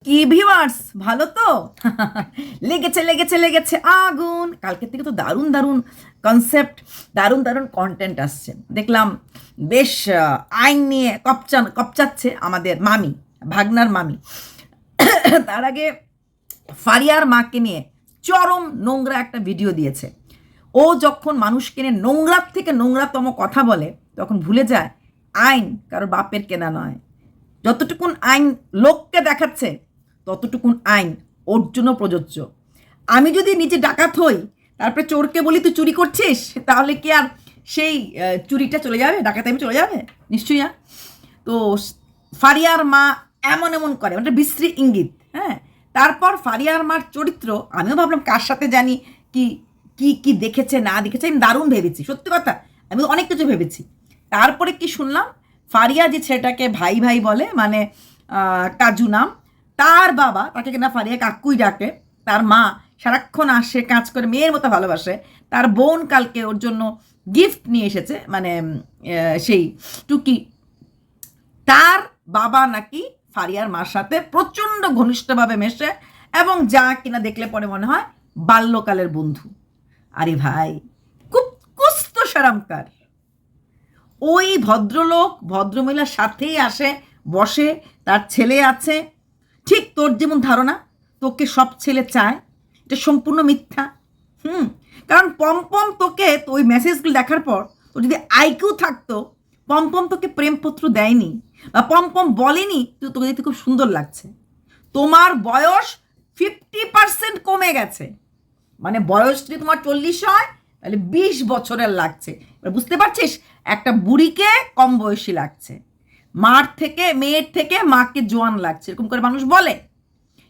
কি ভিউয়ার্স, ভালো তো? লেগেছে লেগেছে লেগেছে আগুন। কালকে থেকে তো দারুণ দারুণ কনসেপ্ট, দারুণ দারুণ কন্টেন্ট আসছে। দেখলাম বেশ আইন নিয়ে কপচাচ্ছে আমাদের মামি, ভাগনার মামি। তার আগে ফারিয়ার মাকে নিয়ে চরম নোংরা একটা ভিডিও দিয়েছে। ও যখন মানুষকে নিয়ে নোংরার থেকে নোংরাতম কথা বলে তখন ভুলে যায় আইন কারোর বাপের কেনা নয়। যতটুকুন আইন লোককে দেখাচ্ছে ততটুকুন আইন ওর জন্য প্রযোজ্য। আমি যদি নিজে ডাকাত হই, তারপরে চোরকে বলি তুই চুরি করছিস, তাহলে কি আর সেই চুরিটা চলে যাবে, ডাকাতামি চলে যাবে? নিশ্চয়ই না। তো ফারিয়ার মা এমন এমন করে, ওটা বিশ্রী ইঙ্গিত। হ্যাঁ, তারপর ফারিয়ার মার চরিত্র আমিও ভাবলাম কার সাথে জানি কি কি কি দেখেছে না দেখেছে, আমি দারুণ ভেবেছি, সত্যি কথা আমি অনেক কিছু ভেবেছি। তারপরে কি শুনলাম, ফারিয়া যে ছেলেটাকে ভাই ভাই বলে, মানে কাজু নাম, তার বাবা তাকে কিনা ফারিয়া কাকুই ডাকে, তার মা সারাক্ষণ আসে কাজ করে মেয়ের মতো ভালোবাসে। তার বোন কালকে ওর জন্য গিফট নিয়ে এসেছে, মানে সেই টুকি। তার বাবা নাকি ফারিয়ার মার সাথে প্রচণ্ড ঘনিষ্ঠভাবে মেশে এবং যা কিনা দেখলে পরে মনে হয় বাল্যকালের বন্ধু। আরে ভাই, খুব কুস্ত সারামকার। ওই ভদ্রলোক ভদ্রমহিলার সাথেই আসে বসে, তার ছেলে আছে। ঠিক তোর যেমন ধারণা তোকে সব ছেলে চায়, এটা সম্পূর্ণ মিথ্যা। কারণ পম্পম তোকে তো ওই মেসেজগুলো দেখার পর তোর যদি আইকিউ থাকতো, পম্পম তোকে প্রেমপত্র দেয়নি বা পম্পম বলেনি তুই তোকে দেখতে খুব সুন্দর লাগছে। তোমার বয়স 50% কমে গেছে, মানে বয়স যদি তোমার 40 হয় তাহলে 20 বছরের লাগছে। এবার বুঝতে পারছিস, একটা বুড়িকে কম বয়সী লাগছে, মেয়ের থেকে মাকে জোয়ান লাগছে, এরকম করে মানুষ বলে।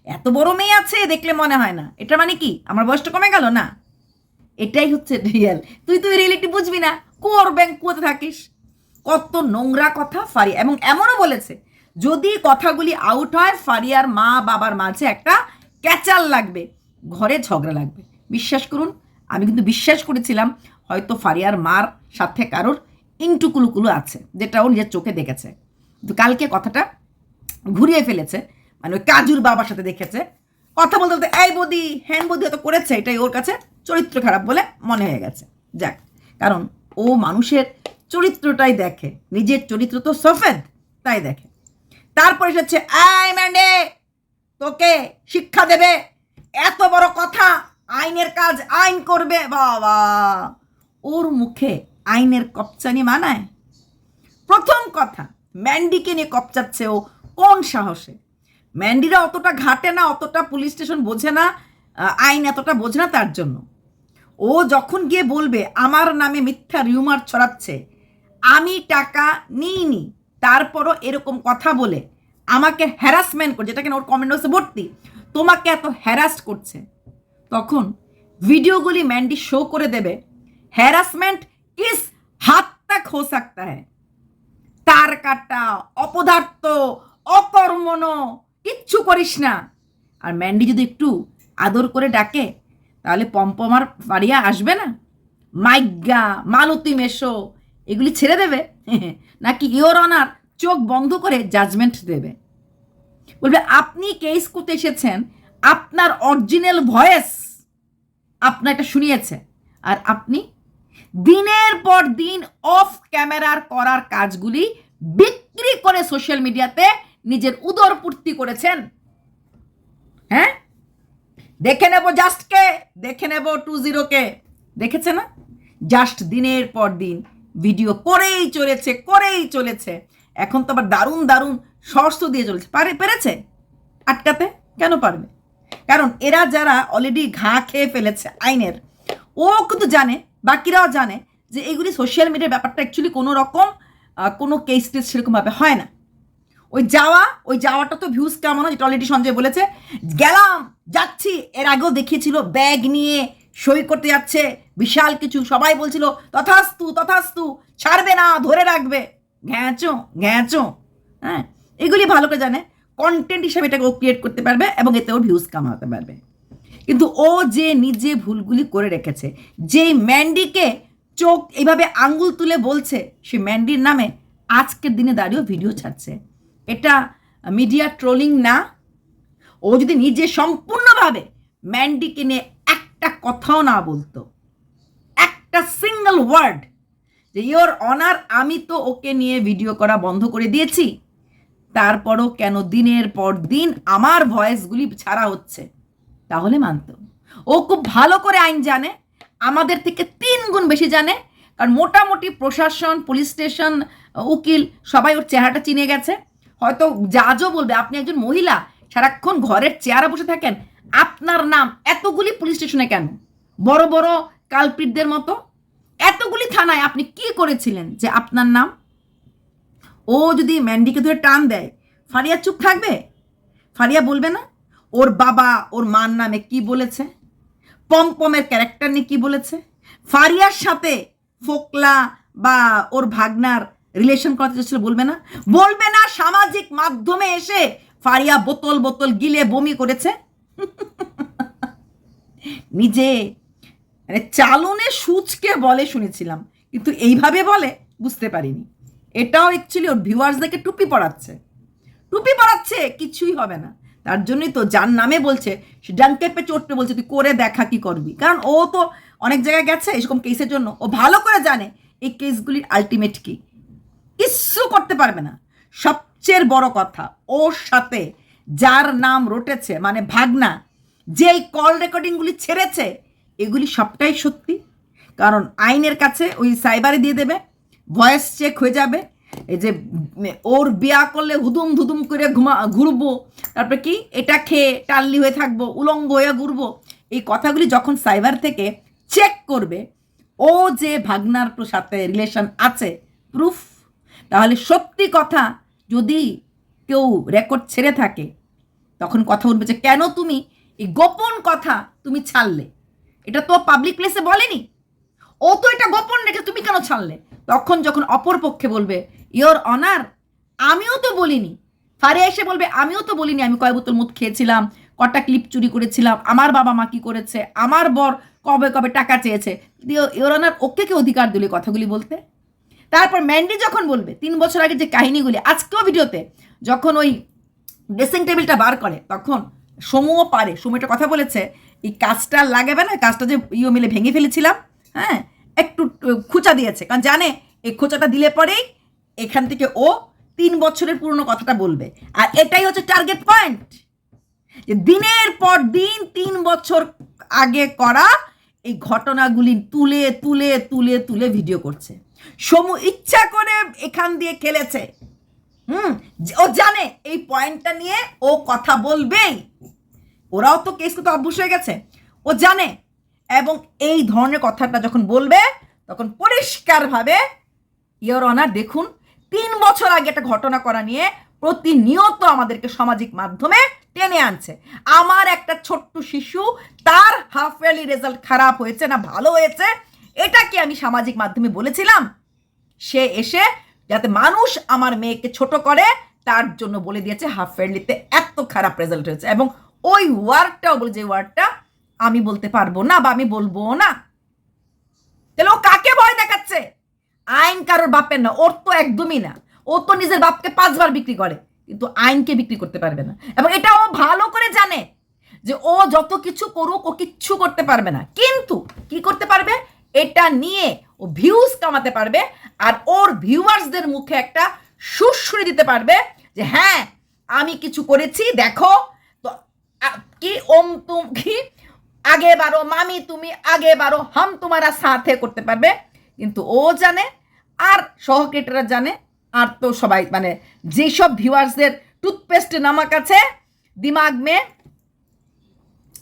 এত বড় মেয়ে আছে দেখলে মনে হয় না, এটা মানে কি আমার বয়সটা কমে গেল না? এটাই হচ্ছে রিয়েল। তুই রিয়েলিটি বুঝবি না, কোর ব্যাংক কুয়োতে থাকিস। কত নোংরা কথা ফারিয়া, এবং এমনও বলেছে যদি কথাগুলি আউট হয় ফারিয়ার মা বাবার মাঝে একটা ক্যাচাল লাগবে, ঘরে ঝগড়া লাগবে। বিশ্বাস করুন, আমি কিন্তু বিশ্বাস করেছিলাম হয়তো ফারিয়ার মার সাথে কারোর ইন্টুকুলুকুলু আছে, যেটা ও নিজের চোখে দেখেছে। কিন্তু কালকে কথাটা ঘুরিয়ে ফেলেছে, মানে ওই কাজুর বাবার সাথে দেখেছে কথা বলতে বলতে এই বদি হ্যান বদি হয়তো করেছে, এটাই ওর কাছে চরিত্র খারাপ বলে মনে হয়ে গেছে। যাক, কারণ ও মানুষের চরিত্রটাই দেখে, নিজের চরিত্র তো সফেদ, তাই দেখে। তারপরে এসেছে এই ম্যান্ডে তোকে শিক্ষা দেবে, এত বড় কথা, আইনের কাজ আইন করবে। বাবা, ওর মুখে আইনের কপচানি মানায়? প্রথম কথা, ম্যান্ডিকে নিয়ে কপচাচ্ছে ও কোন সাহসে? ম্যান্ডিরা অতটা ঘাটে না, অতটা পুলিশ স্টেশন বোঝে না, আইন এতটা বোঝে না। তার জন্য ও যখন গিয়ে বলবে আমার নামে মিথ্যা রিউমার ছড়াচ্ছে, আমি টাকা নিইনি, তারপরও এরকম কথা বলে আমাকে হ্যারাসমেন্ট করছে, যেটা কিনা ওর কমেন্ট বক্সে ভর্তি, তোমাকে এত হ্যারাস করছে, তখন ভিডিওগুলি ম্যান্ডি শো করে দেবে হ্যারাসমেন্ট কিস হাত তক হো সকতা হ্যায়। তার কাটা, অপদার্থ, অকর্মণ, কিচ্ছু করিস না। আর ম্যান্ডি যদি একটু আদর করে ডাকে তাহলে পম্পমার ফারিয়া আসবে না? মাইগা, মালতী মেশো, এগুলি ছেড়ে দেবে নাকি ইওর অনার চোখ বন্ধ করে জাজমেন্ট দেবে? বলবে আপনি কেস করতে এসেছেন, আপনার অরিজিনাল ভয়েস আপনার এটা শুনিয়েছে, আর আপনি দিনের পর দিন অফ ক্যামেরার করার কাজগুলি বিক্রি করে সোশ্যাল মিডিয়াতে নিজের উদরপূর্তি করেছেন। হ্যাঁ, দেখে নেব জাস্টকে, দেখে নেব 20কে, দেখেছে না? জাস্ট দিনের পর দিন ভিডিও করেই চলেছে। এখন তো আবার দারুণ দারুণ শর্টস দিয়ে চলেছে। পেরেছে আটকাতে? কেন পারবে? কারণ এরা যারা অলরেডি ঘা খেয়ে ফেলেছে আইনের, ও কিন্তু জানে, বাকিরাও জানে যে এইগুলি সোশ্যাল মিডিয়ার ব্যাপারটা অ্যাকচুয়ালি কোনো রকম কোনো কেস টেস সেরকমভাবে হয় না। ওই যাওয়াটা তো ভিউজ কেমন, যেটা অলরেডি সঞ্জয় বলেছে, গেলাম যাচ্ছি, এর আগেও দেখিয়েছিল ব্যাগ নিয়ে সই করতে যাচ্ছে, বিশাল কিছু, সবাই বলছিল তথাস্তু, ছাড়বে না, ধরে রাখবে, ঘ্যাঁচো। হ্যাঁ, এগুলি ভালো করে জানে, কন্টেন্ট হিসাবে এটাকে ও ক্রিয়েট করতে পারবে এবং এতে ওর ভিউজ কামাতে পারবে। কিন্তু ও যে নিজে ভুলগুলি করে রেখেছে, যেই ম্যান্ডিকে চোখ এইভাবে আঙ্গুল তুলে বলছে, সে ম্যান্ডির নামে আজকের দিনে দাঁড়িয়েও ভিডিও ছাড়ছে, এটা মিডিয়া ট্রোলিং না? ও যদি নিজে সম্পূর্ণভাবে ম্যান্ডিকে নিয়ে একটা কথাও না বলতো, একটা সিঙ্গেল ওয়ার্ড যে ইয়োর অনার আমি তো ওকে নিয়ে ভিডিও করা বন্ধ করে দিয়েছি, তারপরও কেন দিনের পর দিন আমার ভয়েসগুলি ছাড়া হচ্ছে, তাহলে মানত। ও খুব ভালো করে আইন জানে, আমাদের থেকে 3 গুণ বেশি জানে, কারণ মোটামুটি প্রশাসন, পুলিশ স্টেশন, উকিল সবাই ওর চেহারাটা চিনে গেছে। হয়তো জাজও বলবে আপনি একজন মহিলা সারাক্ষণ ঘরের চেয়ারে বসে থাকেন, আপনার নাম এতগুলি পুলিশ স্টেশনে কেন, বড় বড় কালপ্রিটদের মতো এতগুলি থানায় আপনি কি করেছিলেন যে আপনার নাম? ও যদি ম্যান্ডিকে ধরে টান দেয়, ফারিয়া চুপ থাকবে? ফারিয়া বলবে না ওর বাবা ওর মার নামে কি বলেছে, পমপমের ক্যারেক্টার নিয়ে কি বলেছে, ফারিয়ার সাথে ফোকলা বা ওর ভাগনার রিলেশন করতে চেয়েছিল, বলবে না? বলবে না সামাজিক মাধ্যমে এসে ফারিয়া বোতল বোতল গিলে বমি করেছে? নিজে চালনে সুচকে বলে শুনেছিলাম, কিন্তু এইভাবে বলে বুঝতে পারিনি। এটাও অ্যাকচুয়ালি ওর ভিউয়ার্সদেরকে টুপি পড়াচ্ছে, কিছুই হবে না। তার জন্যই তো যার নামে বলছে সে ডাঙ্কেপে চড়তে বলছে তুই করে দেখা কি করবি, কারণ ও তো অনেক জায়গায় গেছে এরকম কেসের জন্য, ও ভালো করে জানে এই কেসগুলির আলটিমেট কি। কিচ্ছু করতে পারবে না। সবচেয়ে বড় কথা, ওর সাথে যার নাম রটেছে মানে ভাগনা, যেই কল রেকর্ডিংগুলি ছেড়েছে এগুলি সবটাই সত্যি, কারণ আইনের কাছে ওই সাইবারে দিয়ে দেবে, ভয়েস চেক হয়ে যাবে। এই যে ওর বিয়া করলে হুদুম ধুদুম করে ঘুরবো, তারপরে কি এটা খেয়ে টাল্লি হয়ে থাকবো, উলঙ্গ হয়ে ঘুরবো, এই কথাগুলি যখন সাইবার থেকে চেক করবে ও যে ভাগনার সাথে রিলেশন আছে প্রুফ, তাহলে সত্যি কথা যদি কেউ রেকর্ড ছেড়ে থাকে তখন কথা উঠবে যে কেন তুমি এই গোপন কথা তুমি ছাড়লে, এটা তো পাবলিক প্লেসে বলেনি, ও তো এটা গোপন রেখে তুমি কেন ছাড়লে? তখন যখন অপর পক্ষে বলবে ইয়োর অনার আমিও তো বলিনি, ফারিয়া এসে বলবে আমিও তো বলিনি আমি কয় বোতল মদ খেয়েছিলাম, কটা ক্লিপ চুরি করেছিলাম, আমার বাবা মা কি করেছে, আমার বর কবে কবে টাকা চেয়েছে, ইয়োর অনার ওকে কে অধিকার দিলে কথাগুলি বলতে? তারপর ম্যান্ডি যখন বলবে 3 বছর আগে যে কাহিনীগুলি, আজকেও ভিডিওতে যখন ওই ড্রেসিং টেবিলটা বার করে তখন সমুও পারে, সময়টা কথা বলেছে এই কাজটা লাগাবে না, কাজটা যে মিলে ভেঙে ফেলেছিলাম, হ্যাঁ একটু খোঁচা দিয়েছে, কারণ জানে এই খোঁচাটা দিলে পরেই এখান থেকে ও 3 বছরের পুরনো কথাটা বলবে। আর এটাই হচ্ছে টার্গেট পয়েন্ট, যে দিনের পর দিন 3 বছর আগে করা এই ঘটনাগুলি তুলে তুলে তুলে তুলে ভিডিও করছে। সমু ইচ্ছা করে এখান দিয়ে খেলেছে, ও জানে এই পয়েন্টটা নিয়ে ও কথা বলবেই, ওরাও তো কেস করতে অভ্যস্ত হয়ে গেছে, ও জানে। এবং এই ধরনের কথাটা যখন বলবে তখন পরিষ্কারভাবে ইয়োর অনার দেখুন 3 বছর আগে একটা ঘটনা করা নিয়ে প্রতিনিয়ত আমাদেরকে সামাজিক মাধ্যমে টেনে আনছে। আমার একটা ছোট্ট শিশু তার হাফ ইয়ারলি রেজাল্ট খারাপ হয়েছে না ভালো হয়েছে, এটা কি আমি সামাজিক মাধ্যমে বলেছিলাম? সে এসে যাতে মানুষ আমার মেয়েকে ছোট করে তার জন্য বলে দিয়েছে হাফ ইয়ারলিতে এত খারাপ রেজাল্ট হয়েছে, এবং ওই ওয়ার্ডটাও বলে যে ওয়ার্ডটা আমি বলতে পারবো না বা আমি বলবো না। তাহলে ও কাকে ভয় দেখাচ্ছে? আইন কারোর বাপের না, ওর তো একদমই না। ও তো নিজের বাপকে 5 বার বিক্রি করে, কিন্তু আইনকে বিক্রি করতে পারবে না। এবং এটা ও ভালো করে জানে যে ও যত কিছু করুক ও কিচ্ছু করতে পারবে না, কিন্তু কি করতে পারবে এটা নিয়ে ও ভিউজ কামাতে পারবে, আর ওর ভিউয়ার্সদের মুখে একটা সুশ্রী দিতে পারবে যে হ্যাঁ আমি কিছু করেছি দেখো। তো কি ওম তুম কি আগে বাড়ো মামি, তুমি আগে বাড়ো, হাম তোমারা সাথে করতে পারবে। কিন্তু ও জানে, আর সহক্রিয়েটাররা জানে, আর তো সবাই মানে যেসব ভিউয়ার্সদের টুথপেস্টে নামাক আছে, দিমাগ মে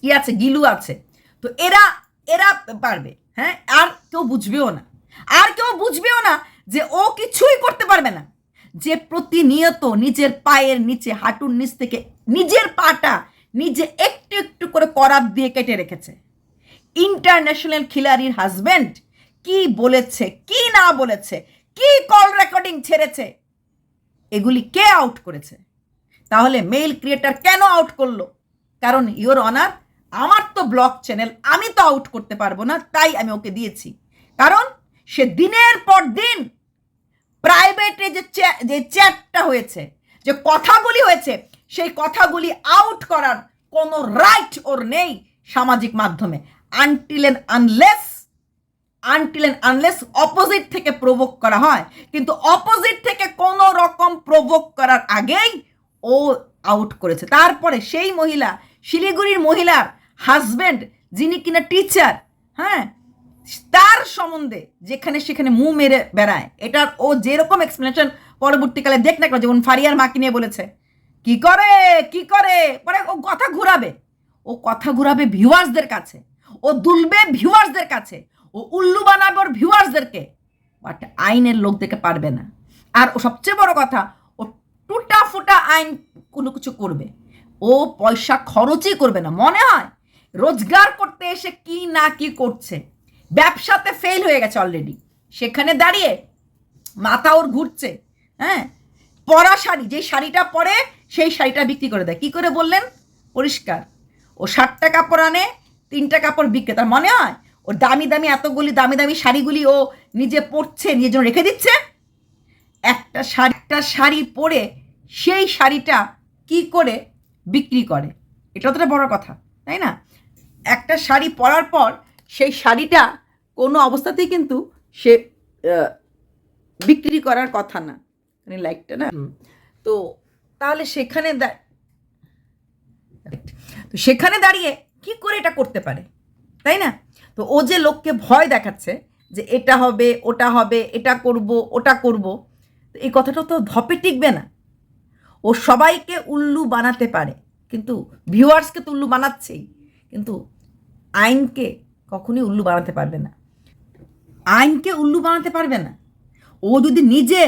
কি আছে, গিলু আছে, তো এরা এরা পারবে। হ্যাঁ, আর কেউ বুঝবেও না যে ও কিছুই করতে পারবে না, যে প্রতিনিয়ত নিজের পায়ের নিচে হাঁটুর নিচ থেকে নিজের পাটা নিজে একটু একটু করে করাত দিয়ে কেটে রেখেছে। ইন্টারন্যাশনাল খিলাড়ির হাজব্যান্ড কি বলেছে কি না বলেছে, কি কল রেকর্ডিং ছেড়েছে, এগুলি কে আউট করেছে? তাহলে মেল ক্রিয়েটার কেন আউট করলো? কারণ ইয়োর অনার আমার তো ব্লগ চ্যানেল, আমি তো আউট করতে পারবো না, তাই আমি ওকে দিয়েছি। কারণ সে দিনের পর দিন প্রাইভেটে যে চ্যাটটা হয়েছে, যে কথাগুলি হয়েছে, সেই কথাগুলি আউট করার কোনো রাইট ওর নেই সামাজিক মাধ্যমে, আনটিল অ্যান্ড আনলেস অপোজিট থেকে প্রভোক করা হয়। কিন্তু অপোজিট থেকে কোনো রকম প্রভোক করার আগেই ও আউট করেছে। তারপরে সেই মহিলা, শিলিগুড়ির মহিলার হাজব্যান্ড, যিনি কিনা টিচার, হ্যাঁ, তার সম্বন্ধে যেখানে সেখানে মুখ মেরে বেড়ায়। এটার ও যেরকম এক্সপ্লেনেশন পরবর্তীকালে দেখ না, যেমন ফারিয়ার মাকে নিয়ে বলেছে, কি করে পরে ও কথা ঘুরাবে ভিউয়ার্সদের কাছে, ও দুলবে ভিউয়ার্সদের কাছে, ও উল্লু বানাবে ওর ভিউয়ার্সদেরকে, বাট আইনের লোকদেরকে পারবে না। আর ও সবচেয়ে বড় কথা, ও টুটা ফুটা আইন কোনো কিছু করবে, ও পয়সা খরচই করবে না। মনে হয় রোজগার করতে এসে কি না কি করছে, ব্যবসাতে ফেল হয়ে গেছে অলরেডি, সেখানে দাঁড়িয়ে মাথা ওর ঘুরছে। হ্যাঁ, পরা শাড়ি, যে শাড়িটা পরে সেই শাড়িটা বিক্রি করে দেয়। কি করে বললেন? পরিষ্কার, ও 60টা কাপড় আনে, 3টা কাপড় বিক্রে। তার মনে হয় ওর এতগুলি দামি শাড়িগুলি ও নিজে পরছে, নিজের জন্য রেখে দিচ্ছে। একটা শাড়ি পরে সেই শাড়িটা কি করে বিক্রি করে, এটা অতটা বড় কথা, তাই না? একটা শাড়ি পরার পর সেই শাড়িটা কোনো অবস্থাতেই কিন্তু সে বিক্রি করার কথা না, লাইকটা না। তো তাহলে সেখানে দাঁড়িয়ে কি করে এটা করতে পারে, তাই না? তো ও যে লোককে ভয় দেখাচ্ছে যে এটা হবে, ওটা হবে, এটা করব, ওটা করব, এই কথাটা তো ধপে টিকবে না। ও সবাইকে উল্লু বানাতে পারে, কিন্তু ভিউয়ার্সকে তো উল্লু বানাচ্ছেই, কিন্তু আইনকে কখনোই উল্লু বানাতে পারবে না। ও যদি নিজে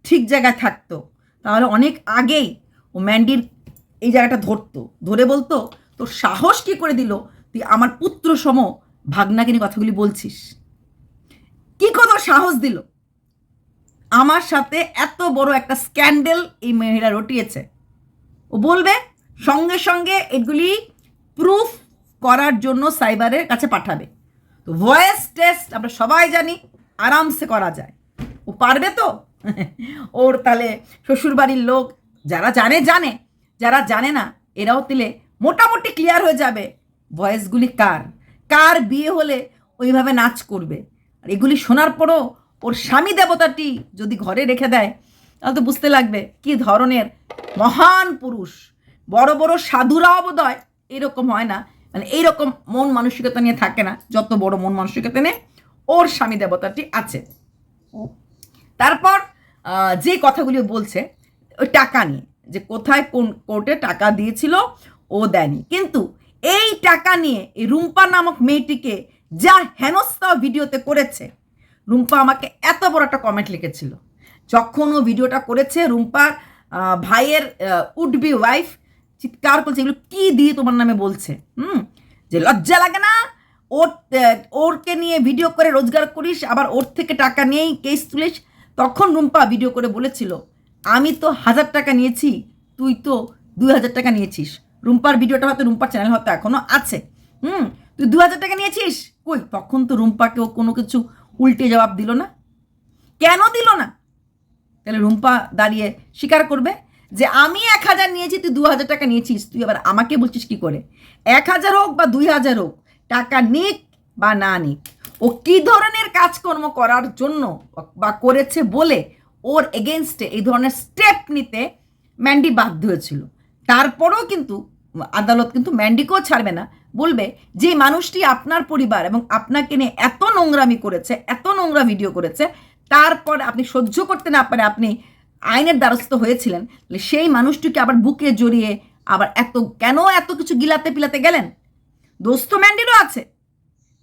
ঠিক জায়গায় থাকতো তাহলে অনেক আগেই ও ম্যান্ডির এই জায়গাটা ধরে বলতো, তোর সাহস কি করে দিল তুই আমার পুত্র সম ভাগনাকে নিয়ে কথাগুলি বলছিস? কি করে সাহস দিল? আমার সাথে এত বড় একটা স্ক্যান্ডেল এই মহিলা রটিয়েছে। ও বলবে, সঙ্গে সঙ্গে এগুলি প্রুফ করার জন্য সাইবারের কাছে পাঠাবে। তো ভয়েস টেস্ট আমরা সবাই জানি আরামসে করা যায়। ও পারবে তো? ওর তাহলে শ্বশুরবাড়ির লোক যারা জানে, যারা জানে না এরাও তাহলে মোটামুটি ক্লিয়ার হয়ে যাবে ভয়েসগুলি কার বিয়ে হলে ওইভাবে নাচ করবে। আর এগুলি শোনার পরও ওর স্বামী দেবতাটি যদি ঘরে রেখে দেয় তাহলে তো বুঝতে লাগবে কি ধরনের মহান পুরুষ। বড় বড় সাধুরাও বোধহয় এরকম হয় না, মানে এইরকম মন মানসিকতা নিয়ে থাকে না, যত বড় মন মানসিকতা নিয়ে ওর স্বামী দেবতাটি আছে। তারপর যে কথাগুলি বলছে ওই টাকা নিয়ে, যে কোথায় কোন কোর্টে টাকা দিয়েছিল, ও দেয়নি। কিন্তু এই টাকা নিয়ে এই রুম্পা নামক মেয়েটিকে যা হেনস্থা ভিডিওতে করেছে, রুম্পা আমাকে এত বড় একটা কমেন্ট লিখেছিল যখন ও ভিডিওটা করেছে। রুম্পার ভাইয়ের উড-বি ওয়াইফ চিৎকার করছে, এগুলো কি দিয়ে তোমার নামে বলছে, যে লজ্জা লাগে না? ওরকে নিয়ে ভিডিও করে রোজগার করিস, আবার ওর থেকে টাকা নিয়েই কেস তুলিস। তখন রুম্পা ভিডিও করে বলেছিল, আমি তো 1000 টাকা নিয়েছি, তুই তো 2000 টাকা নিয়েছিস। রুম্পার ভিডিওটা হয়তো রুম্পার চ্যানেল হয়তো এখনো আছে। তুই 2000 টাকা নিয়েছিস কই? তখন তো রুম্পাকে ও কোনো কিছু উল্টে জবাব দিল না। কেন দিল না? তাহলে রুম্পা দাঁড়িয়ে স্বীকার করবে যে আমি 1000 নিয়েছি, তুই 2000 টাকা নিয়েছিস, তুই আবার আমাকে বলছিস কি করে? 1000 হোক বা 2000 হোক, টাকা নিক বা না নিক, ও কি ধরনের কাজকর্ম করার জন্য বা করেছে বলে ওর এগেনস্টে এই ধরনের স্টেপ নিতে ম্যান্ডি বাধ্য হয়েছিল। তারপরেও কিন্তু আদালত কিন্তু ম্যান্ডিকেও ছাড়বে না, বলবে যে মানুষটি আপনার পরিবার এবং আপনাকে নিয়ে এত নোংরামি করেছে, এত নোংরা ভিডিও করেছে, তারপর আপনি সহ্য করতে না পারে আপনি আইনের দ্বারস্থ হয়েছিলেন, সেই মানুষটিকে আবার বুকে জড়িয়ে আবার এত কিছু গিলাতে পিলাতে গেলেন? দোষ তো ম্যান্ডিরও আছে,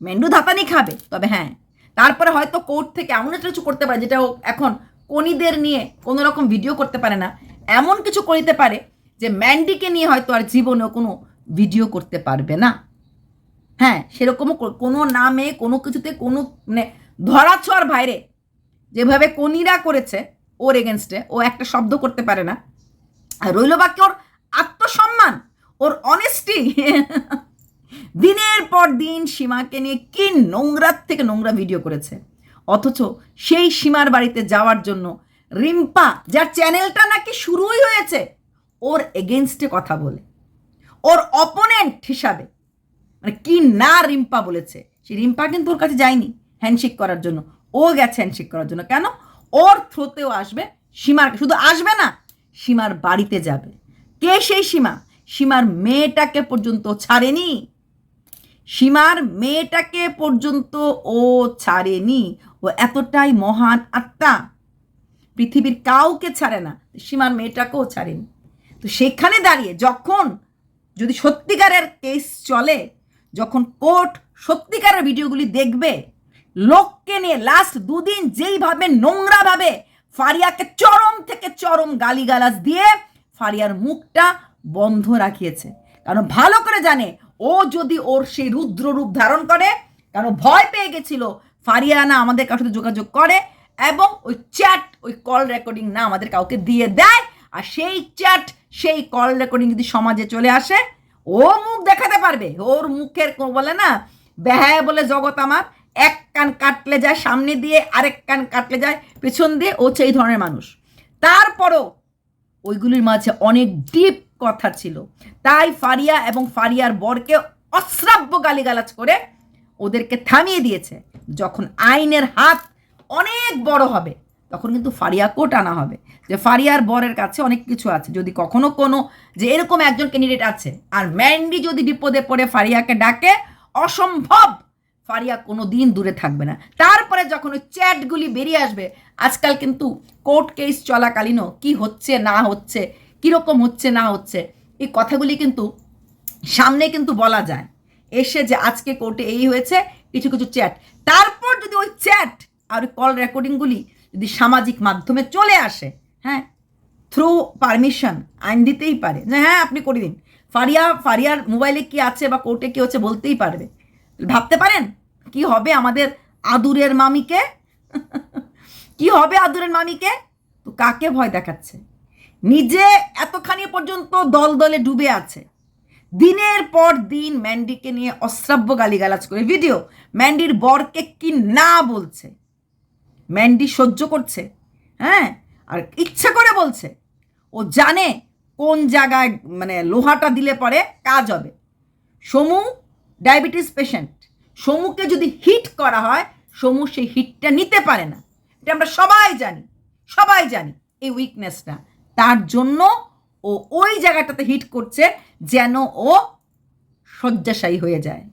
ম্যান্ডু ধাতানি খাবে। তবে হ্যাঁ, তারপরে হয়তো কোর্ট থেকে এমন একটা কিছু করতে পারে যেটা ও এখন কনিদের নিয়ে কোনো রকম ভিডিও করতে পারে না, এমন কিছু করিতে পারে যে ম্যান্ডিকে নিয়ে হয়তো আর জীবনেও কোনো ভিডিও করতে পারবে না। হ্যাঁ, সেরকমও কোনো নামে কোনো কিছুতে কোনো মানে ধরাছোঁয়ার বাইরে যেভাবে কনিরা করেছে ওর এগেনস্টে, ও একটা শব্দ করতে পারে না। আর রইল বাকি ওর আত্মসম্মান, ওর অনেস্টি। দিনের পর দিন সীমাকে নিয়ে কি নোংরার থেকে নোংরা ভিডিও করেছে, অথচ সেই সীমার বাড়িতে যাওয়ার জন্য রিম্পা, যার চ্যানেলটা নাকি শুরুই হয়েছে ওর এগেনস্টে কথা বলে, ওর অপোনেন্ট হিসাবে, মানে কি না রিম্পা বলেছে, সেই রিম্পা কিন্তু ওর কাছে যায়নি হ্যান্ডশেক করার জন্য, ও গেছে হ্যান্ডশেক করার জন্য। কেন? ওর থ্রোতেও আসবে, সীমার, শুধু আসবে না, সীমার বাড়িতে যাবে। কে সেই সীমা? সীমার মেয়েটাকে পর্যন্ত ছাড়েনি, সীমার মেয়েটাকে পর্যন্ত ও ছাড়েনি। ও এতটাই মহান আত্মা, পৃথিবীর কাউকে ছাড়ে না, সীমার মেয়েটাকেও ছাড়েনি। তো সেখানে দাঁড়িয়ে যখন যদি সত্যিকারের কেস চলে, যখন কোর্ট সত্যিকারের ভিডিওগুলি দেখবে, লোককে নিয়ে লাস্ট দুদিন যেইভাবে নোংরাভাবে ফারিয়াকে চরম থেকে চরম গালিগালাজ দিয়ে ফারিয়ার মুখটা বন্ধ রাখিয়েছে, কারণ ভালো করে জানে ও যদি ওর সেই রুদ্র রূপ ধারণ করে, কারণ ভয় পেয়ে গেছিল ফারিয়া না আমাদের কারোর সাথে যোগাযোগ করে এবং ওই চ্যাট, ওই কল রেকর্ডিং না আমাদের কাউকে দিয়ে দেয়, আর সেই চ্যাট, সেই কল রেকর্ডিং যদি সমাজে চলে আসে, ও মুখ দেখাতে পারবে। ওর মুখের বলে না, বেহায় বলে জগৎ আমার, এক কান কাটলে যায় সামনে দিয়ে, আরেক কান কাটলে যায় পেছন দিয়ে, ও সেই ধরনের মানুষ। তারপরও ওইগুলির মাঝে অনেক ডিপ কথা ছিল, তাই ফারিয়া এবং ফারিয়ার বরকে অশ্রাব্য গালিগালাজ করে ওদেরকে থামিয়ে দিয়েছে। যখন আইনের হাত অনেক বড় হবে, তখন কিন্তু ফারিয়া কোর্ট আনা হবে, যে ফারিয়ার বরের কাছে অনেক কিছু আছে, যদি কখনো কোনো যে এরকম একজন ক্যান্ডিডেট আছে, আর ম্যান্ডি যদি বিপদে পড়ে ফারিয়াকে ডাকে, অসম্ভব ফারিয়া কোনো দিন দূরে থাকবে না। তারপরে যখন ওই চ্যাটগুলি বেরিয়ে আসবে, আজকাল কিন্তু কোর্ট কেস চলাকালীনও কি হচ্ছে না হচ্ছে, কীরকম হচ্ছে না হচ্ছে, এই কথাগুলি কিন্তু সামনে কিন্তু বলা যায়, এসে যে আজকে কোর্টে এই হয়েছে, কিছু কিছু চ্যাট, তারপর যদি ওই চ্যাট আর ওই কল রেকর্ডিংগুলি যদি সামাজিক মাধ্যমে চলে আসে, হ্যাঁ, থ্রু পারমিশন আইন দিতেই পারে যে হ্যাঁ আপনি করে দিন, ফারিয়ার মোবাইলে কি আছে বা কোর্টে কি হচ্ছে বলতেই পারবে। ভাবতে পারেন কি হবে আমাদের আদুরের মামিকে? কি হবে আদুরের মামিকে? তো কাকে ভয় দেখাচ্ছে? নিজে এতখানি পর্যন্ত দল দলে ডুবে আছে, দিনের পর দিন ম্যান্ডিকে নিয়ে অশ্রাব্য গালিগালাজ করে ভিডিও, ম্যান্ডির বরকে কি না বলছে, ম্যান্ডি সহ্য করছে, হ্যাঁ, আর ইচ্ছা করে বলছে। ও জানে কোন জায়গায় মানে লোহাটা দিলে পরে কাজ হবে। সমু ডায়াবেটিস পেশেন্ট, সমুকে যদি হিট করা হয়, সমু সেই হিটটা নিতে পারে না, এটা আমরা সবাই জানি, সবাই জানি এই উইকনেসটা। তার জন্য ও ওই জায়গাটাতে হিট করছে যেন ও শয্যাশায়ী হয়ে যায়,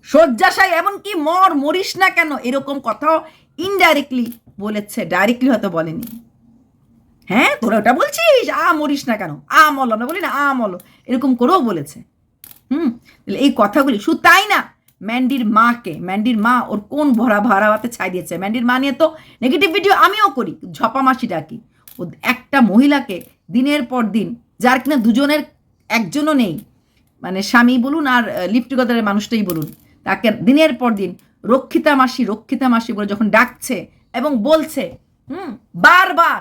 শয্যাশায়ী, এমনকি মরিস না কেন, এরকম কথাও ইনডাইরেক্টলি বলেছে, ডাইরেক্টলি হয়তো বলেনি। হ্যাঁ, তোরা ওটা বলছিস, মরিস না কেন, মল, আমরা বলি না মল, এরকম করেও বলেছে। তাহলে এই কথাগুলি শুধু তাই না, ম্যান্ডির মা ওর কোন ভাড়াতে ছাই দিয়েছে। ম্যান্ডির মা নিয়ে তো নেগেটিভ ভিডিও আমিও করি, ঝপামাসি ডাকি। ও একটা মহিলাকে দিনের পর দিন, যার কিনা দুজনের একজনও নেই, মানে স্বামী বলুন আর লিভ টুগেদারের মানুষটাই বলুন, তাকে দিনের পর দিন রক্ষিতা মাসি বলে যখন ডাকছে এবং বলছে, বারবার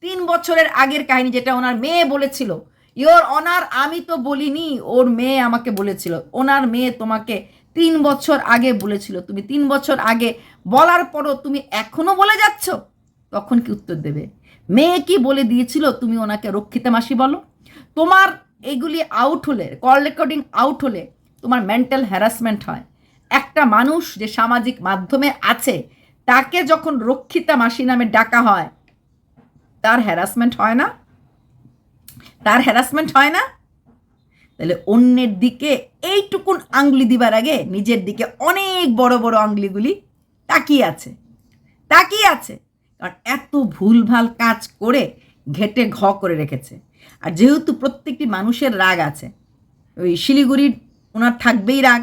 3 বছরের আগের কাহিনী, যেটা ওনার মেয়ে বলেছিল, ইয়োর অনার আমি তো বলিনি, ওর মেয়ে আমাকে বলেছিল, ওনার মেয়ে তোমাকে 3 বছর আগে বলেছিল, তুমি 3 বছর আগে বলার পরও তুমি এখনো বলে যাচ্ছ, তখন কি উত্তর দেবে? মেয়ে কি বলে দিয়েছিল তুমি ওনাকে রক্ষিতা মাসি বলো? তোমার এইগুলি আউট হলে, কল রেকর্ডিং আউট হলে তোমার মেন্টাল হ্যারাসমেন্ট হয়। একটা মানুষ যে সামাজিক মাধ্যমে আছে, তাকে যখন রক্ষিতা মাসি নামে ডাকা হয়, তার হ্যারাসমেন্ট হয় না? তার হ্যারাসমেন্ট হয় না? তাহলে অন্যের দিকে এইটুকুন আঙ্গুলি দিবার আগে নিজের দিকে অনেক বড় বড় আঙ্গুলিগুলি তাকিয়ে আছে। কারণ এত ভুলভাল কাজ করে ঘেটে করে রেখেছে। আর যেহেতু প্রত্যেকটি মানুষের রাগ আছে, ওই শিলিগুড়ির ওনার থাকবেই রাগ,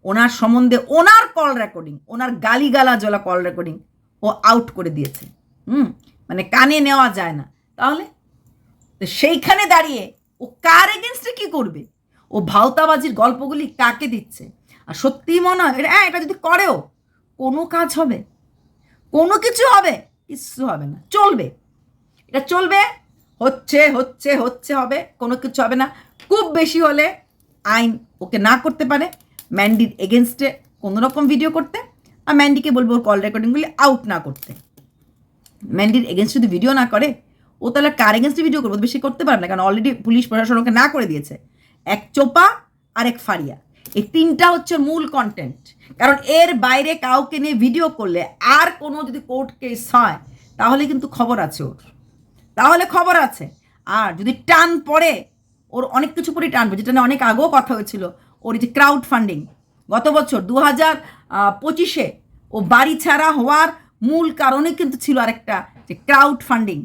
ওনার সম্বন্ধে ওনার কল রেকর্ডিং, ওনার গালিগালাজলা কল রেকর্ডিং ও আউট করে দিয়েছে, মানে কানে নেওয়া যায় না। তাহলে তো সেইখানে দাঁড়িয়ে ও কার এগেনস্টে কী করবে? ও ভাওতাবাজির গল্পগুলি কাকে দিচ্ছে? আর সত্যিই মনে হয় এটা যদি করেও কোনো কাজ হবে, কোনো কিছু হবে? কিচ্ছু হবে না, চলবে, এটা চলবে, হচ্ছে হবে, কোনো কিছু হবে না। খুব বেশি হলে আইন ওকে না করতে পারে ম্যান্ডির এগেনস্টে কোনো রকম ভিডিও করতে, আর ম্যান্ডিকে বলবো ওর কল রেকর্ডিংগুলি আউট না করতে। ম্যান্ডির এগেনস্ট যদি ভিডিও না করে, ও তাহলে কার এগেন্স্টে ভিডিও করবো? বেশি করতে পারে না, কারণ অলরেডি পুলিশ প্রশাসন ওকে না করে দিয়েছে। এক চোপা আর এক ফারিয়া, এই তিনটা হচ্ছে মূল কন্টেন্ট। কারণ এর বাইরে কাউকে নিয়ে ভিডিও করলে আর কোনো যদি কোর্ট কেস হয় তাহলে কিন্তু খবর আছে ওর, তাহলে খবর আছে। আর যদি টান পড়ে, ওর অনেক কিছু পরেই টানবে, যেটা নিয়ে অনেক আগেও কথা হয়েছিল। ওর যে ক্রাউড ফান্ডিং, গত বছর 2025-এ ও বাড়ি ছাড়া হওয়ার মূল কারণে কিন্তু ছিল আরেকটা, যে ক্রাউড ফান্ডিং।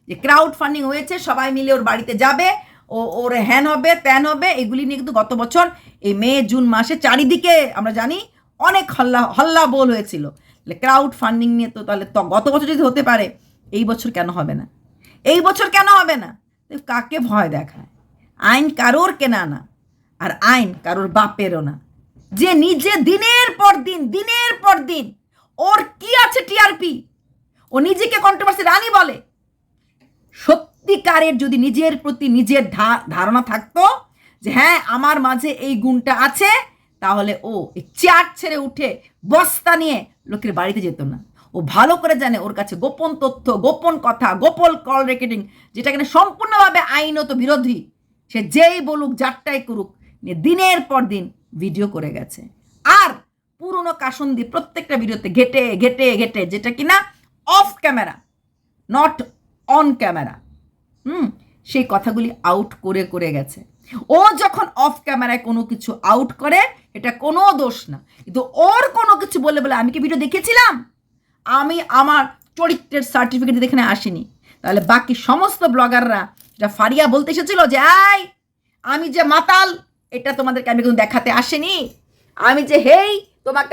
যে ক্রাউড ফান্ডিং হয়েছে, সবাই মিলে ওর বাড়িতে যাবে, ওর হ্যান হবে ত্যান হবে, এগুলি নিয়ে কিন্তু গত বছর এই মে জুন মাসে চারিদিকে আমরা জানি অনেক হল্লা বোল হয়েছিল। ক্রাউড ফান্ডিং নিয়ে তো তাহলে গত বছর যদি হতে পারে, এই বছর কেন হবে না? এই বছর কেন হবে না? কাকে ভয় দেখায়? আইন কারোর কেনা না, আর আইন কারোর বাপেরও না। যে নিজে দিনের পর দিন ওর কি আছে টিআরপি, ও নিজেকে কন্ট্রোভার্সি রানী বলে। সত্যিকারের যদি নিজের প্রতি নিজের ধারণা থাকতো যে হ্যাঁ আমার মাঝে এই গুণটা আছে, তাহলে ও চেয়ার ছেড়ে উঠে বস্তা নিয়ে লোকের বাড়িতে যেত না। ও ভালো করে জানে ওর কাছে গোপন তথ্য, গোপন কথা, গোপন কল রেকর্ডিং, যেটা কিনা সম্পূর্ণভাবে আইনত বিরোধী, সে যেই বলুক যারটাই করুক, দিনের পর দিন ভিডিও করে গেছে। আর পুরনো কাসন্দি প্রত্যেকটা ভিডিওতে ঘেটে ঘেটে ঘেটে, যেটা কিনা of camera, not on camera, সেই কথাগুলি আউট করে করে গেছে। ও যখন অফ ক্যামেরায় কোনো কিছু আউট করে, এটা কোনো দোষ না, কিন্তু ওর কোনো কিছু বলে বলে আমি কি ভিডিও দেখেছিলাম? আমি আমার চরিত্রের সার্টিফিকেট এখানে আসিনি, তাহলে বাকি সমস্ত ব্লগাররা, যেটা ফারিয়া বলতে এসেছিল যে আমি যে মাতাল, এটা তোমাদেরকে আমি কিন্তু দেখাতে আসেনি, আমি যে হেই তোমাকে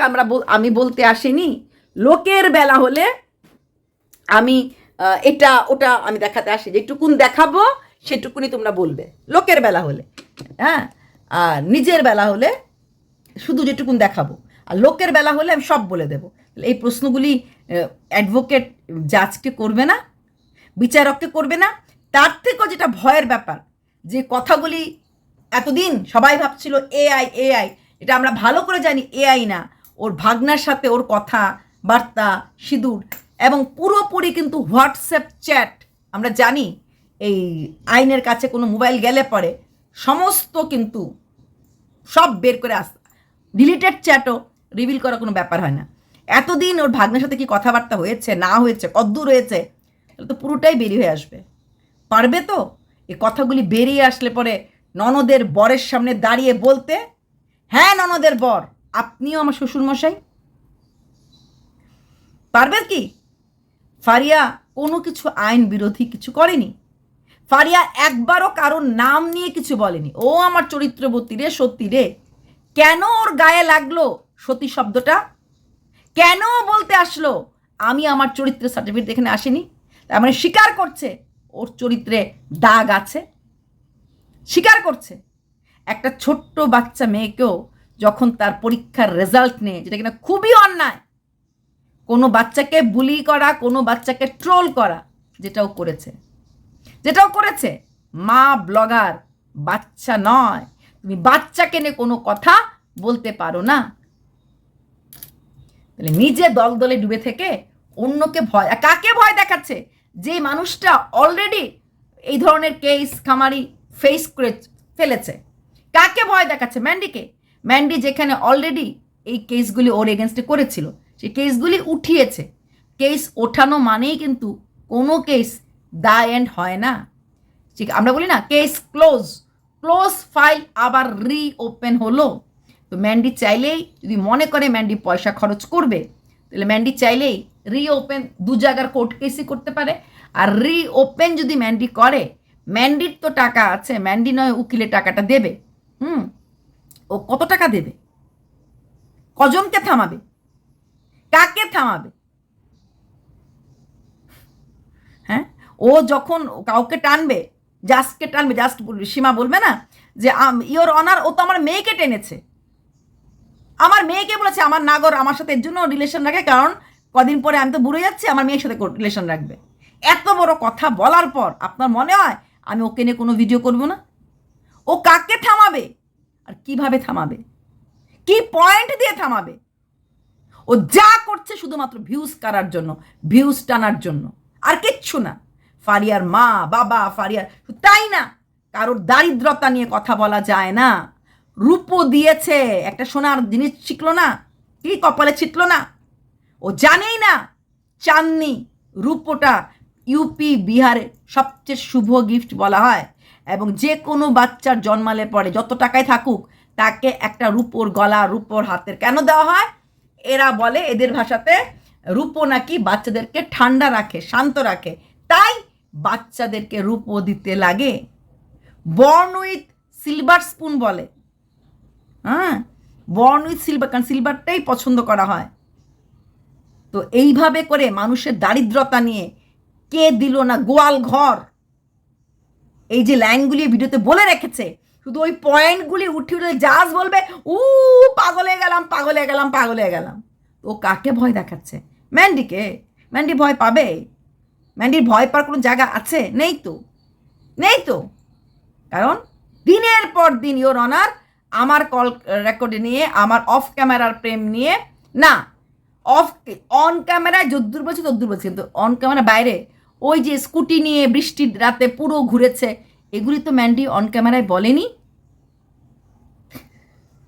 আমি বলতে আসেনি। লোকের বেলা হলে আমি এটা ওটা আমি দেখাতে আসি, যেটুকুন দেখাবো সেটুকুনি তোমরা বলবে, লোকের বেলা হলে। হ্যাঁ, আর নিজের বেলা হলে শুধু যেটুকুন দেখাবো, আর লোকের বেলা হলে আমি সব বলে দেবো। এই প্রশ্নগুলি অ্যাডভোকেট জাজকে করবে না, বিচারককে করবে না। তার থেকেও যেটা ভয়ের ব্যাপার, যে কথাগুলি এতদিন সবাই ভাবছিল এআই, এটা আমরা ভালো করে জানি এআই না, ওর ভাগনার সাথে ওর কথা বার্তা সিঁদুর, এবং পুরোপুরি কিন্তু হোয়াটসঅ্যাপ চ্যাট। আমরা জানি এই আইনের কাছে কোনো মোবাইল গেলে পরে সমস্ত কিন্তু সব বের করে ডিলিটেড চ্যাটও রিভিল করা কোনো ব্যাপার হয় না। এতদিন ওর ভাগ্নের সাথে কি কথাবার্তা হয়েছে না হয়েছে, কদ্দূর হয়েছে, তাহলে তো পুরোটাই বেরিয়ে হয়ে আসবে। পারবে তো এই কথাগুলি বেরিয়ে আসলে পরে ননদের বরের সামনে দাঁড়িয়ে বলতে, হ্যাঁ ননদের বর, আপনিও আমার শ্বশুরমশাই? পারবে কি? ফারিয়া কোনো কিছু আইন বিরোধী কিছু করেনি। ফারিয়া একবারও কারোর নাম নিয়ে কিছু বলেনি। ও আমার চরিত্রবতী রে, সত্যি রে। কেন ওর গায়ে লাগলো সতী শব্দটা? কেন বলতে আসলো আমি আমার চরিত্রের সার্টিফিকেট এখানে আসেনি? তার মানে স্বীকার করছে ওর চরিত্রে দাগ আছে, স্বীকার করছে। একটা ছোট্ট বাচ্চা মেয়েকেও যখন তার পরীক্ষার রেজাল্ট নেই, যেটা কিনা খুবই অন্যায়, কোনো বাচ্চাকে বুলি করা, কোনো বাচ্চাকে ট্রোল করা, যেটাও করেছে। মা ব্লগার, বাচ্চা নয়। তুমি বাচ্চাকে নিয়ে কোনো কথা বলতে পারো না। তাহলে নিজে দলে ডুবে থেকে অন্যকে ভয়, কাকে ভয় দেখাচ্ছে? যে মানুষটা অলরেডি এই ধরনের কেস খামারি ফেস করে ফেলেছে, কাকে ভয় দেখাচ্ছে? ম্যান্ডিকে। ম্যান্ডি যেখানে অলরেডি এই কেসগুলি ওর এগেনস্টে করেছিল, সেই কেসগুলি উঠিয়েছে। কেস ওঠানো মানেই কিন্তু কোনো কেস দা এন্ড হয় না। ঠিক আমরা বলি না কেস ক্লোজ ফাইল আবার রিওপেন হলো। তো ম্যান্ডি চাইলেই, যদি মনে করে ম্যান্ডি পয়সা খরচ করবে, তাহলে ম্যান্ডি চাইলেই রিওপেন 2 জায়গার কোর্ট কেসই করতে পারে। আর রিওপেন যদি ম্যান্ডি করে, ম্যান্ডির তো টাকা আছে, ম্যান্ডি নয় উকিলের টাকাটা দেবে। ও কত টাকা দেবে? কজনকে থামাবে? কাকে থামাবে? হ্যাঁ, ও যখন কাউকে টানবে, জাস্টকে টানবে, জাস্ট সীমা বলবে না যে ইওর অনার, ও তো আমার মেয়েকে টেনেছে, আমার মেয়েকে বলেছে আমার নাগর আমার সাথে এর জন্য রিলেশন রাখে, কারণ কদিন পরে আমি তো বুড়ো যাচ্ছি, আমার মেয়ের সাথে রিলেশন রাখবে। এত বড় কথা বলার পর আপনার মনে হয় আমি ওকে নিয়ে কোনো ভিডিও করবো না? ও কাকে থামাবে আর কিভাবে থামাবে? কি পয়েন্ট দিয়ে থামাবে? ও যা করছে শুধুমাত্র ভিউজ করার জন্য, ভিউজ টানার জন্য, আর কিচ্ছু না। ফারিয়ার মা বাবা ফারিয়ার, তাই না, কারোর দারিদ্রতা নিয়ে কথা বলা যায় না। রূপও দিয়েছে, একটা সোনার জিনিস শিখলো না, কি কপালে ছিটলো না, ও জানেই না চাঁদনি রূপোটা ইউপি বিহারে সবচেয়ে শুভ গিফট বলা হয়, এবং যে কোনো বাচ্চার জন্মালে পরে যত টাকায় থাকুক তাকে একটা রূপোর গলা রূপোর হাতের কেন দেওয়া হয়? এরা বলে এদের ভাষাতে রূপো নাকি বাচ্চাদেরকে ঠান্ডা রাখে, শান্ত রাখে, তাই বাচ্চাদেরকে রূপো দিতে লাগে। বর্ন উইথ সিলভার স্পুন বলে, হ্যাঁ, বর্ন উইথ সিলভার, কারণ সিলভারটাই পছন্দ করা হয়। তো এইভাবে করে মানুষের দারিদ্রতা নিয়ে কে দিল না গোয়াল ঘর, এই যে লাইনগুলি ভিডিওতে বলে রেখেছে, শুধু ওই পয়েন্টগুলি উঠে উঠে জাজ বলবে পাগলে গেলাম পাগলে গেলাম পাগলে গেলাম। ও কাকে ভয় দেখাচ্ছে? ম্যান্ডিকে। ম্যান্ডি ভয় পাবে? ম্যান্ডির ভয় পাওয়ার কোনো জায়গা আছে? নেই তো, নেই তো। কারণ দিনের পর দিন ইওর অনার আমার কল রেকর্ডে নিয়ে, আমার অফ ক্যামেরার প্রেম নিয়ে, না অন ক্যামেরায় যদ্দূর বলছি তদ্দূর বলছি, কিন্তু অন ক্যামেরা বাইরে ওই যে স্কুটি নিয়ে বৃষ্টির রাতে পুরো ঘুরেছে, এগুলি তো ম্যান্ডি অন ক্যামেরায় বলেনি।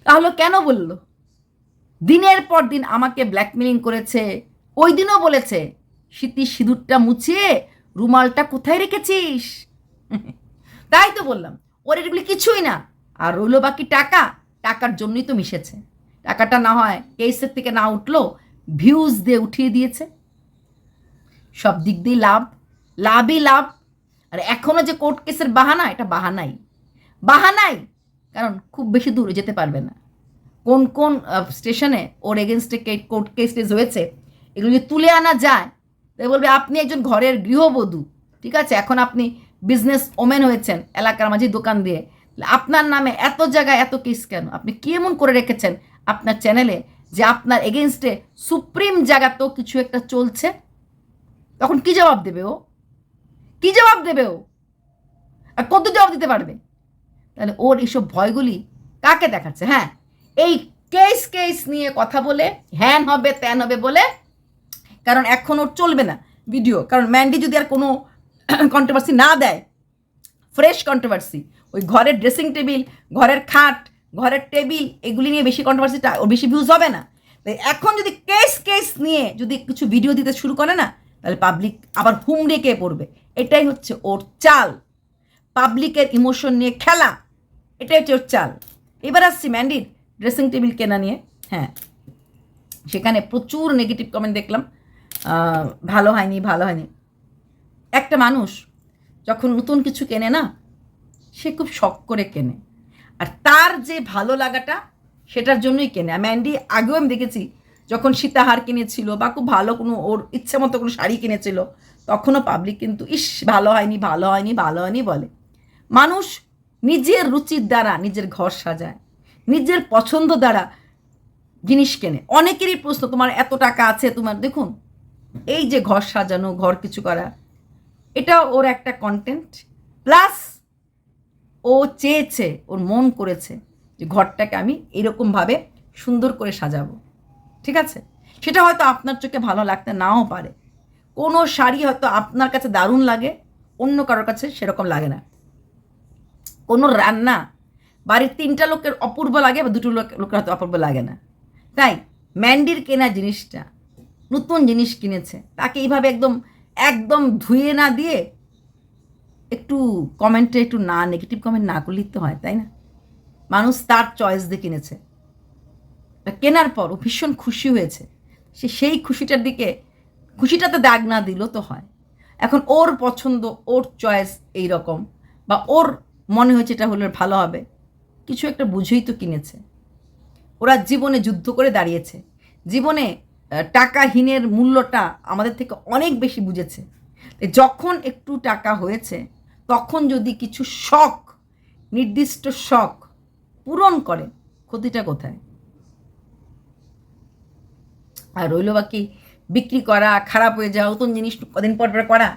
তাহলে কেন বললো? দিনের পর দিন আমাকে ব্ল্যাকমেলিং করেছে। ওই দিনও বলেছে স্মৃতি সিঁদুরটা মুছিয়ে রুমালটা কোথায় রেখেছিস? তাই তো বললাম ওর এগুলি কিছুই না। আর রইল বাকি টাকা, টাকার জন্যই তো মিশেছে। টাকাটা না হয় কেসের থেকে না উঠলো, ভিউজ দিয়ে উঠিয়ে দিয়েছে। সব দিক দিয়ে লাভ, লাভই লাভ। আর এখনও যে কোর্ট কেসের বাহানা, এটা বাহানাই, বাহানাই। কারণ খুব বেশি দূরে যেতে পারবে না। কোন কোন স্টেশনে ওর এগেনস্টে কোর্ট কেস হয়েছে এগুলো যদি তুলে আনা যায়, তাই বলবে আপনি একজন ঘরের গৃহবধূ, ঠিক আছে, এখন আপনি বিজনেস ওমেন হয়েছেন, এলাকার মাঝে দোকান দিয়ে, আপনার নামে এত জায়গায় এত কেস কেন? আপনি কি এমন করে রেখেছেন আপনার চ্যানেলে যে আপনার এগেনস্টে সুপ্রিম জায়গাতেও কিছু একটা চলছে? তখন কি জবাব দেবে ও? কি জবাব দেবে ও? আর কত জবাব দিতে পারবে? তাহলে ওর এইসব ভয়গুলি কাকে দেখাচ্ছে? হ্যাঁ, এই কেস নিয়ে কথা বলে হ্যান হবে ত্যান হবে বলে, কারণ এখন ওর চলবে না ভিডিও। কারণ ম্যান্ডি যদি আর কোনো কন্ট্রোভার্সি না দেয়, ফ্রেশ কন্ট্রোভার্সি, ওই ঘরের ড্রেসিং টেবিল, ঘরের খাট, ঘরের টেবিল, এগুলি নিয়ে বেশি কন্ট্রোভার্সিটা ওর বেশি ভিউজ হবে না। তাই এখন যদি কেস নিয়ে যদি কিছু ভিডিও দিতে শুরু করে না, তাহলে পাবলিক আবার হুমড়ে কে পড়বে। এটাই হচ্ছে ওর চাল, পাবলিকের ইমোশন নিয়ে খেলা, এটাই হচ্ছে ওর চাল। এবার আসছি ম্যান্ডির ড্রেসিং টেবিল কেনা নিয়ে। হ্যাঁ, সেখানে প্রচুর নেগেটিভ কমেন্ট দেখলাম, ভালো হয়নি ভালো হয়নি। একটা মানুষ যখন নতুন কিছু কেনে না, সে খুব শখ করে কেনে, আর তার যে ভালো লাগাটা সেটার জন্যই কেনে। ম্যান্ডি আগেও আমি দেখেছি যখন সীতাহার কিনেছিল বা খুব ভালো কোনো ওর ইচ্ছে মতো কোনো শাড়ি কিনেছিল, তখনও পাবলিক কিন্তু ইস ভালো হয়নি ভালো হয়নি ভালো হয়নি বলে। মানুষ নিজের রুচির দ্বারা নিজের ঘর সাজায়, নিজের পছন্দ দ্বারা জিনিস কেনে। অনেকেরই প্রশ্ন, তোমার এত টাকা আছে, তোমার দেখুন এই যে ঘর সাজানো, ঘর কিছু করা, এটা ওর একটা কন্টেন্ট। প্লাস ও চেয়েছে, ওর মন করেছে যে ঘরটাকে আমি এরকমভাবে সুন্দর করে সাজাবো, ঠিক আছে। সেটা হয়তো আপনার চোখে ভালো লাগতে নাও পারে। কোনো শাড়ি হয়তো আপনার কাছে দারুণ লাগে, অন্য কারোর কাছে সেরকম লাগে না। কোনো রান্না বাড়ির 3টা লোকের অপূর্ব লাগে, বা 2টো লোকের হয়তো অপূর্ব লাগে না। তাই ম্যান্ডির কেনা জিনিসটা, নতুন জিনিস কিনেছে, তাকে এইভাবে একদম একদম ধুয়ে না দিয়ে একটু কমেন্টে একটু না নেগেটিভ কমেন্ট না করলেই তো হয়, তাই না? মানুষ তার চয়েস দিয়ে কিনেছে, কেনার পর ও ভীষণ খুশি হয়েছে, সেই খুশিটার দিকে, খুশিটাতে দাগ না দিলেও তো হয়। এখন ওর পছন্দ, ওর চয়েস এই রকম, বা ওর মনে হয়েছে এটা হলে ভালো হবে, কিছু একটা বুঝেই তো কিনেছে। ওরা জীবনে যুদ্ধ করে দাঁড়িয়েছে, জীবনে টাকাহীনের মূল্যটা আমাদের থেকে অনেক বেশি বুঝেছে। যখন একটু টাকা হয়েছে, তখন যদি কিছু শখ, নির্দিষ্ট শখ পূরণ করে, ক্ষতিটা কোথায়? আর রইল বাকি বিক্রি করা, খারাপ হয়ে যাওয়া, নতুন জিনিস কদিন পর পর করা,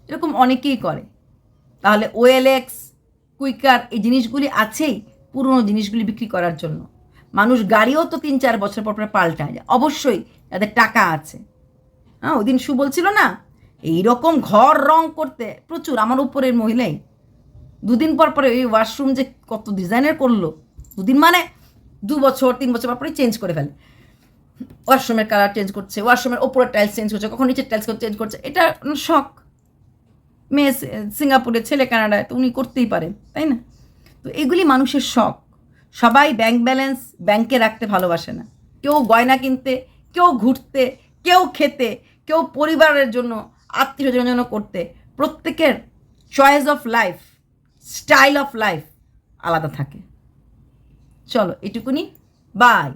এরকম অনেকেই করে। তাহলে OLX, কুইকার, এই জিনিসগুলি আছেই পুরনো জিনিসগুলি বিক্রি করার জন্য। মানুষ গাড়িও তো 3-4 বছর পর পর পাল্টায়, অবশ্যই যাদের টাকা আছে। হ্যাঁ, ওই দিন বলছিল না এইরকম ঘর রং করতে প্রচুর। আমার উপরের মহিলাই 2 দিন পর পরে এই ওয়াশরুম যে কত ডিজাইনের করলো, 2 দিন মানে 2 বছর 3 বছর পর পরে চেঞ্জ করে ফেলে। ওয়াশরুমের কালার চেঞ্জ করছে, ওয়াশরুমের ওপরের টাইলস চেঞ্জ করছে, কখন নিচের টাইলস চেঞ্জ করছে। এটা শখ। মেয়ে সিঙ্গাপুরে, ছেলে কানাডায়, তো উনি করতেই পারেন, তাই না? তো এগুলি মানুষের শখ। সবাই ব্যাংক ব্যালেন্স ব্যাংকে রাখতে ভালোবাসে না। কেউ গয়না কিনতে, কেউ ঘুরতে, কেউ খেতে, কেউ পরিবারের জন্য, আত্মীয়স্বজনের জন্য করতে। প্রত্যেকের choice of life, style of life আলাদা থাকে। চলো এটুকুনি, বাই।